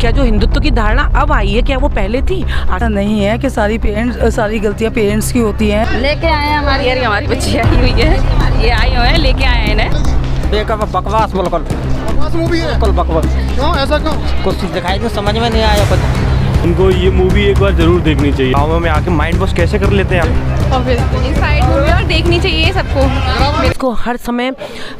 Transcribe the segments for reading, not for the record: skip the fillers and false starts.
क्या जो हिंदुत्व की धारणा अब आई है, क्या वो पहले थी? ऐसा नहीं है कि सारी गलतियाँ पेरेंट्स की होती हैं। लेके आए हैं हमारी बच्ची आई हुई है, ये आई हुए हैं, लेके आए हैं इन्हें। बकवास बिल्कुल बकवास मूवी है। बकवास। क्यों ऐसा क्यों? कुछ दिखाई नहीं, समझ में नहीं आया कुछ। उनको ये मूवी एक बार जरूर देखनी चाहिए। गाँव में आके माइंड वॉश कैसे कर लेते हैं इंसाइड मूवी और देखनी चाहिए सबको। इसको हर समय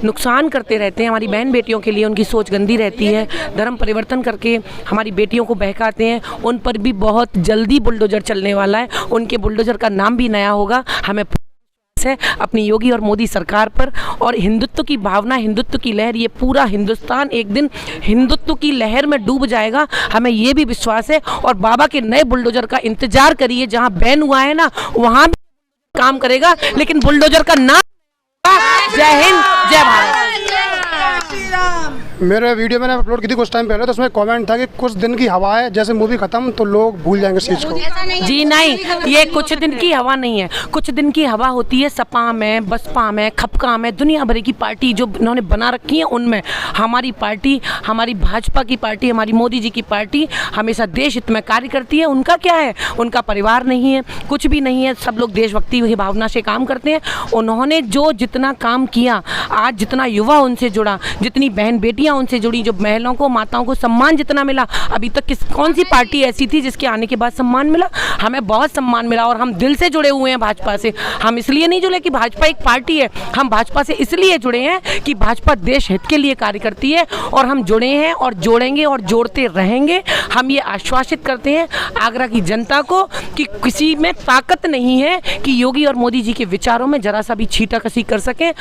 नुकसान करते रहते हैं, हमारी बहन बेटियों के लिए उनकी सोच गंदी रहती है, धर्म परिवर्तन करके हमारी बेटियों को बहकाते हैं। उन पर भी बहुत जल्दी बुलडोजर चलने वाला है, उनके बुलडोजर का नाम भी नया होगा। हमें है अपनी योगी और मोदी सरकार पर, और हिंदुत्व की भावना, हिंदुत्व की लहर, ये पूरा हिंदुस्तान एक दिन हिंदुत्व की लहर में डूब जाएगा, हमें ये भी विश्वास है। और बाबा के नए बुलडोजर का इंतजार करिए, जहां बैन हुआ है ना वहां भी काम करेगा, लेकिन बुलडोजर का नाम। जय हिंद, जय भारत। मेरे वीडियो मैंने अपलोड की थी कुछ टाइम पहले, तो उसमें कमेंट था कि कुछ दिन की हवा है, जैसे मूवी खत्म तो लोग भूल जाएंगे इस चीज़ को। जी नहीं, ये कुछ दिन की हवा नहीं है। कुछ दिन की हवा होती है सपा में, बसपा में, खपका में, दुनिया भर की पार्टी जो इन्होंने बना रखी है उनमें। हमारी पार्टी, हमारी भाजपा की पार्टी, हमारी मोदी जी की पार्टी हमेशा देश हित में कार्य करती है। उनका क्या है, उनका परिवार नहीं है, कुछ भी नहीं है, सब लोग देशभक्ति की भावना से काम करते हैं। उन्होंने जो जितना काम किया, आज जितना युवा उनसे जुड़ा, जितनी बहन बेटियां उनसे जुड़ी, जो महिलाओं को, माताओं को सम्मान जितना मिला, अभी तक कौन सी पार्टी ऐसी थी जिसके आने के बाद सम्मान मिला? हमें बहुत सम्मान मिला, और हम दिल से जुड़े हुए हैं भाजपा से। हम इसलिए नहीं जुड़े कि भाजपा एक पार्टी है, हम भाजपा से इसलिए जुड़े हैं कि भाजपा देश हित के लिए कार्य करती है, और हम जुड़े हैं और जोड़ेंगे और जोड़ते रहेंगे। हम ये आश्वासित करते हैं आगरा की जनता को कि किसी में ताकत नहीं है कि योगी और मोदी जी के विचारों में जरा सा भी छींटाकशी कर सकें।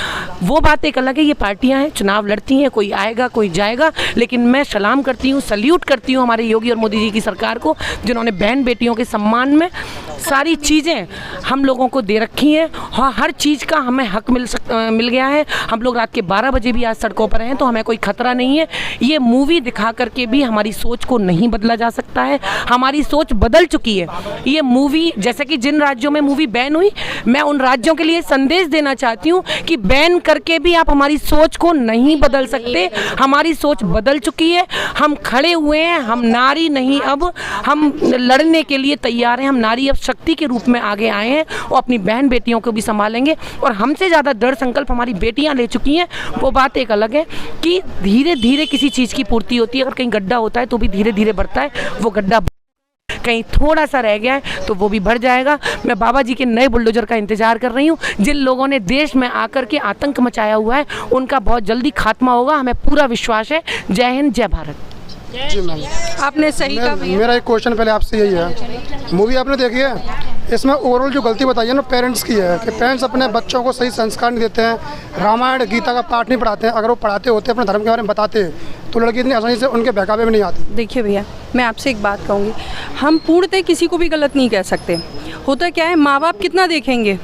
वो बात एक अलग है, ये पार्टियां हैं, चुनाव लड़ती हैं, कोई आएगा कोई जाएगा, लेकिन मैं सलाम करती हूँ, सल्यूट करती हूँ हमारे योगी और मोदी जी की सरकार को, जिन्होंने बहन बेटियों के सम्मान में सारी चीज़ें हम लोगों को दे रखी हैं। हाँ, हर चीज़ का हमें हक मिल गया है। हम लोग रात के 12 बजे भी आज सड़कों पर हैं, तो हमें कोई खतरा नहीं है। ये मूवी दिखा करके भी हमारी सोच को नहीं बदला जा सकता है, हमारी सोच बदल चुकी है। ये मूवी, जैसे कि जिन राज्यों में मूवी बैन हुई, मैं उन राज्यों के लिए संदेश देना चाहती हूँ कि बैन करके भी आप हमारी सोच को नहीं बदल सकते। हमारी सोच बदल चुकी है, हम खड़े हुए हैं, हम नारी नहीं, अब हम लड़ने के लिए तैयार हैं। हम नारी अब शक्ति के रूप में आगे आए हैं, और अपनी बहन बेटियों को भी संभालेंगे। और हमसे ज़्यादा दृढ़ संकल्प हमारी बेटियां ले चुकी हैं। वो बात एक अलग है कि धीरे धीरे किसी चीज़ की पूर्ति होती है। अगर कहीं गड्ढा होता है तो भी धीरे धीरे बढ़ता है, वो गड्ढा कहीं थोड़ा सा रह गया है तो वो भी बढ़ जाएगा। मैं बाबा जी के नए बुलडोजर का इंतजार कर रही हूँ। जिन लोगों ने देश में आकर के आतंक मचाया हुआ है, उनका बहुत जल्दी खात्मा होगा, हमें पूरा विश्वास है। जय हिंद, जय भारत। जी मैम, आपने सही कहा। मेरा एक क्वेश्चन पहले आपसे यही है, मूवी आपने देखी है, इसमें ओवरऑल जो गलती बताई है ना पेरेंट्स की है कि पेरेंट्स अपने बच्चों को सही संस्कार नहीं देते हैं, रामायण गीता का पाठ नहीं पढ़ाते हैं। अगर वो पढ़ाते होते, अपने धर्म के बारे में बताते, तो लड़की इतनी आसानी से उनके बहकावे में नहीं आती। देखिए भैया, मैं आपसे एक बात कहूँगी, हम पूर्णतः किसी को भी गलत नहीं कह सकते। होता क्या है, माँ बाप कितना देखेंगे,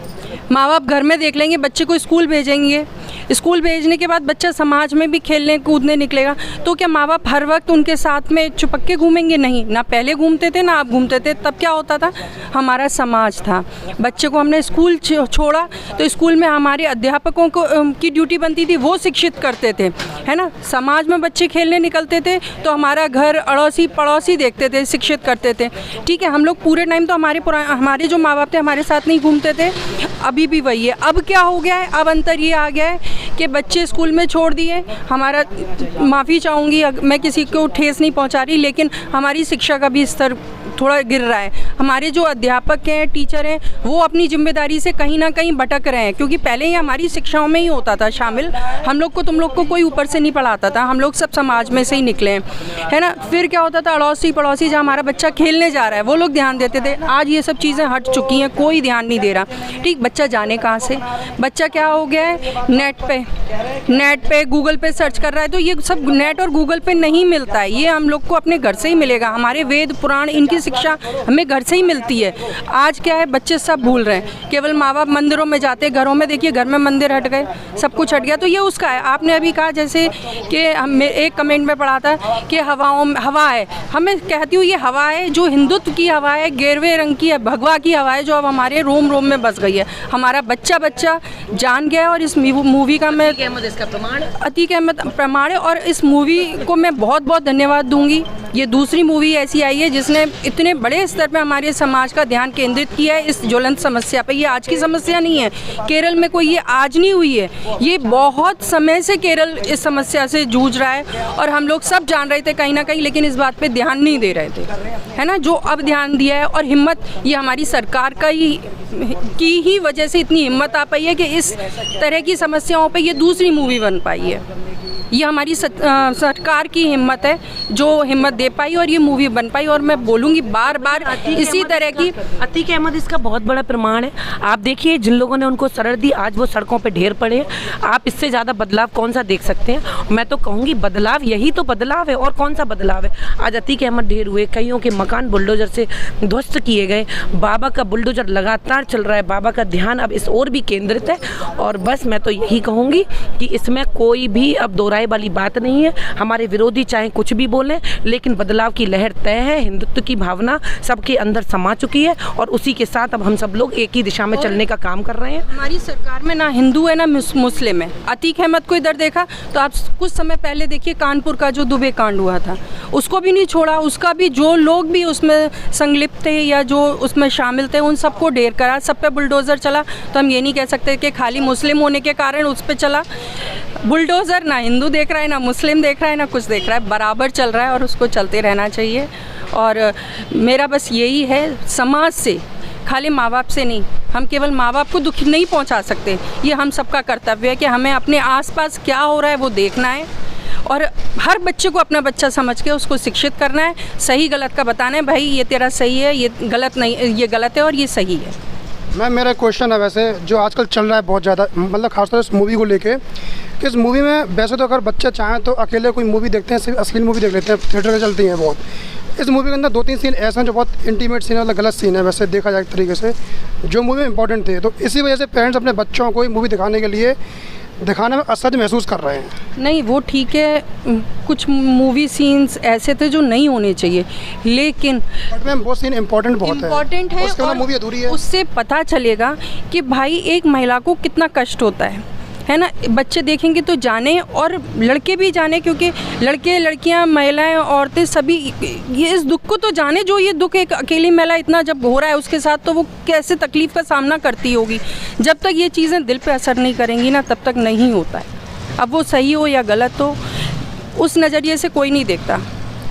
माँ बाप घर में देख लेंगे, बच्चे को स्कूल भेजेंगे, स्कूल भेजने के बाद बच्चा समाज में भी खेलने कूदने निकलेगा, तो क्या माँ बाप हर वक्त उनके साथ में चुपक के घूमेंगे? नहीं, ना पहले घूमते थे ना आप घूमते थे। तब क्या होता था, हमारा समाज था, बच्चे को हमने स्कूल छोड़ा तो स्कूल में हमारे अध्यापकों को की ड्यूटी बनती थी, वो शिक्षित करते थे, है ना। समाज में बच्चे खेलने निकलते थे तो हमारा घर अड़ोसी पड़ोसी देखते थे, शिक्षित करते थे। ठीक है, हम लोग पूरे टाइम तो हमारे जो माँ बाप थे हमारे साथ नहीं घूमते थे, अभी भी वही है। अब क्या हो गया है, अब अंतर ये आ गया है कि बच्चे स्कूल में छोड़ दिए। हमारा, माफ़ी चाहूँगी मैं किसी को ठेस नहीं पहुँचा रही, लेकिन हमारी शिक्षा का भी स्तर थोड़ा गिर रहा है। हमारे जो अध्यापक हैं, टीचर हैं, वो अपनी जिम्मेदारी से कहीं ना कहीं भटक रहे हैं, क्योंकि पहले ये हमारी शिक्षाओं में ही होता था शामिल। हम लोग को, तुम लोग को कोई ऊपर से नहीं पढ़ाता था, हम लोग सब समाज में से ही निकले हैं, है ना। फिर क्या होता था, अड़ोसी पड़ोसी जहाँ हमारा बच्चा खेलने जा रहा है वो लोग ध्यान देते थे। आज ये सब चीज़ें हट चुकी हैं, कोई ध्यान नहीं दे रहा। ठीक, बच्चा जाने कहाँ से, बच्चा क्या हो गया है, नेट पे गूगल पे सर्च कर रहा है। तो ये सब नेट और गूगल पे नहीं मिलता है, ये हम लोग को अपने घर से ही मिलेगा। हमारे वेद पुराण, इनकी शिक्षा हमें घर से ही मिलती है। आज क्या है, बच्चे सब भूल रहे हैं, केवल माँ बाप मंदिरों में जाते हैं, घरों में देखिए घर में मंदिर हट गए, सब कुछ हट गया। तो ये उसका है। आपने अभी कहा जैसे कि हम एक कमेंट में पढ़ा था कि हवा है, हमें कहती हूँ ये हवा है जो हिंदुत्व की हवा है, गेरवे रंग की है, भगवा की हवा है, जो अब हमारे रोम रोम में बस गई है। हमारा बच्चा जान गया। और इस मूवी का मैं अतीक अहमद प्रमाण है। और इस मूवी को मैं बहुत बहुत धन्यवाद दूंगी। ये दूसरी मूवी ऐसी आई है जिसने इतने बड़े स्तर पे हमारे समाज का ध्यान केंद्रित किया है इस ज्वलंत समस्या पे। ये आज की समस्या नहीं है, केरल में कोई ये आज नहीं हुई है, ये बहुत समय से केरल इस समस्या से जूझ रहा है। और हम लोग सब जान रहे थे कहीं ना कहीं, लेकिन इस बात पे ध्यान नहीं दे रहे थे, है ना। जो अब ध्यान दिया है और हिम्मत, ये हमारी सरकार की ही वजह से इतनी हिम्मत आ पाई है कि इस तरह की समस्याओं पे ये दूसरी मूवी बन पाई है। ये हमारी सरकार की हिम्मत है जो हिम्मत दे पाई और ये मूवी बन पाई। और मैं बोलूँगी बार बार इसी तरह की। अतीक अहमद इसका बहुत बड़ा प्रमाण है। आप देखिए जिन लोगों ने उनको शरण दी आज वो सड़कों पे ढेर पड़े हैं। आप इससे ज़्यादा बदलाव कौन सा देख सकते हैं? मैं तो कहूँगी बदलाव यही तो बदलाव है, और कौन सा बदलाव है? आज अतीक अहमद ढेर हुए, कईयों के मकान बुलडोजर से ध्वस्त किए गए, बाबा का बुलडोजर लगातार चल रहा है, बाबा का ध्यान अब इस ओर भी केंद्रित है। और बस मैं तो यही कहूँगी कि इसमें कोई भी अब दो वाली बात नहीं है। हमारे विरोधी चाहे कुछ भी बोलें, लेकिन बदलाव की लहर तय है। हिंदुत्व की भावना सबके अंदर समा चुकी है और उसी के साथ अब हम सब लोग एक ही दिशा में चलने का काम कर रहे हैं। हमारी सरकार में ना हिंदू है ना मुस्लिम है। अतीक अहमद को इधर देखा तो आप कुछ समय पहले देखिए कानपुर का जो दुबे कांड हुआ था, उसको भी नहीं छोड़ा। उसका भी जो लोग भी उसमें संलिप्त थे या जो उसमें शामिल थे उन सबको ढेर करा, सब पे बुलडोज़र चला। तो हम ये नहीं कह सकते कि खाली मुस्लिम होने के कारण उस पर चला बुलडोज़र। ना हिंदू देख रहा है, ना मुस्लिम देख रहा है, ना कुछ देख रहा है, बराबर चल रहा है और उसको चलते रहना चाहिए। और मेरा बस यही है, समाज से, खाली माँ बाप से नहीं, हम केवल माँ बाप को दुख नहीं पहुँचा सकते। ये हम सबका कर्तव्य है कि हमें अपने आसपास क्या हो रहा है वो देखना है और हर बच्चे को अपना बच्चा समझ के उसको शिक्षित करना है, सही गलत का बताना है। भाई ये तेरा सही है, ये गलत नहीं, ये गलत है और ये सही है। मैम मेरा क्वेश्चन है वैसे जो आजकल चल रहा है बहुत ज़्यादा, मतलब खासतौर से इस मूवी को लेके कि इस मूवी में वैसे तो अगर बच्चे चाहें तो अकेले कोई मूवी देखते हैं, सिर्फ असली मूवी देख लेते हैं, थिएटर में चलती हैं बहुत। इस मूवी के अंदर 2-3 सीन ऐसे हैं जो बहुत इंटीमेट सीन है, मतलब गलत सीन है वैसे देखा जाए एक तरीके से, जो मूवी में इंपॉर्टेंट थे। तो इसी वजह से पेरेंट्स अपने बच्चों को मूवी दिखाने के लिए दिखाने में असहज महसूस कर रहे हैं। नहीं वो ठीक है, कुछ मूवी सीन्स ऐसे थे जो नहीं होने चाहिए, लेकिन बट मैम वो सीन इम्पोर्टेंट है, उसके बाद मूवी अधूरी है। उससे पता चलेगा कि भाई एक महिला को कितना कष्ट होता है ना। बच्चे देखेंगे तो जाने और लड़के भी जाने, क्योंकि लड़के लड़कियां महिलाएं औरतें सभी ये इस दुख को तो जाने, जो ये दुख एक अकेली महिला इतना जब हो रहा है उसके साथ, तो वो कैसे तकलीफ़ का सामना करती होगी। जब तक ये चीज़ें दिल पे असर नहीं करेंगी ना तब तक नहीं होता है। अब वो सही हो या गलत हो उस नज़रिए से कोई नहीं देखता।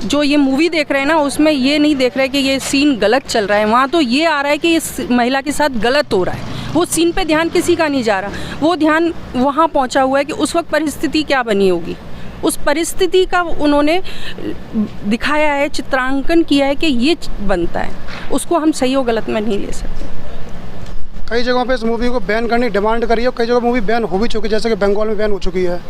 जो ये मूवी देख रहे हैं ना उसमें ये नहीं देख रहे कि ये सीन गलत चल रहा है, वहाँ तो ये आ रहा है कि इस महिला के साथ गलत हो रहा है। वो सीन पे ध्यान किसी का नहीं जा रहा, वो ध्यान वहाँ पहुँचा हुआ है कि उस वक्त परिस्थिति क्या बनी होगी। उस परिस्थिति का उन्होंने दिखाया है, चित्रांकन किया है कि ये बनता है, उसको हम सही और गलत में नहीं ले सकते। कई जगहों पे इस मूवी को बैन करने की डिमांड करी है, कई जगह मूवी बैन हो भी चुकी है, जैसे कि बंगाल में बैन हो चुकी है।